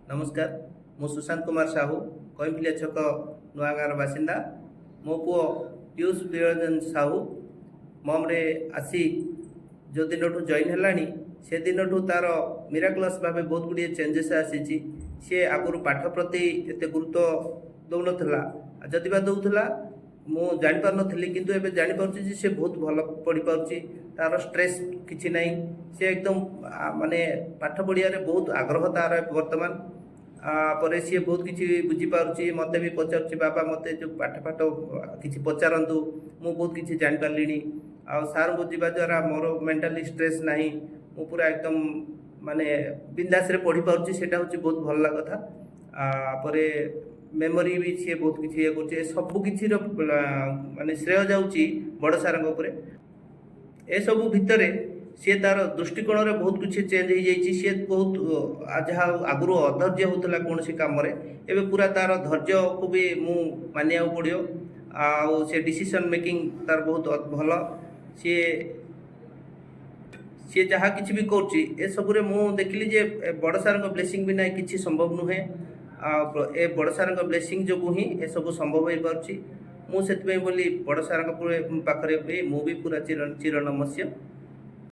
नमस्कार मु सुशांत कुमार साहू कईमिलिया छक नुआगाँर बासिंदा मो पु पीयूष प्रियरंजन साहू मम्रे आसी जो दिन जॉइन है से दिन तार मिराक्लस भाव बहुत गुड़िए चेंजेस आसी सी आगुरी पाठ प्रति एत गुरुत्व दौन जदि दौला मु जापार नी कितु एवं जापार से बहुत भल पढ़ी पार्टी तार स्ट्रेस किसी ना सी एकदम माने पाठ पढ़िया बहुत आग्रह तार बर्तमान पर सी बहुत किसी बुझीपार मत भी पचार बाबा मत जो पाठ पाठ किसी पचारतु मु बहुत किसी जापारि आ सार को जावा द्वारा मोर मेंटाली स्ट्रेस ना मु पूरा एकदम माने बिंदास पढ़ी पार्टी से बहुत भल कथा पर मेमोरी भी सी बहुत किसी ये कर सब किसी माने श्रेय जाऊँगी बड़ सार ए सब भितर सी तार दृष्टिकोण रे बहुत किसी चेंज हो जाइए सी बहुत जहाँ आगुरी अधैर्य होता कौन सी कम एवं पूरा तार धैर्य को भी मु मानिया पड़ो आ डिसीजन मेकिंग तार बहुत भल सी सी जहाँ किसी भी कर सबुरे मु देखिली जे बड़ सार ब्लेसिंग बिना किसी संभव नुहे ए बड़ सार ब्लेसिंग जो ही ए सब संभव हो पार्टी मुझे बोली बड़ सार पाखे मु भी पूरा चिर नमस्य।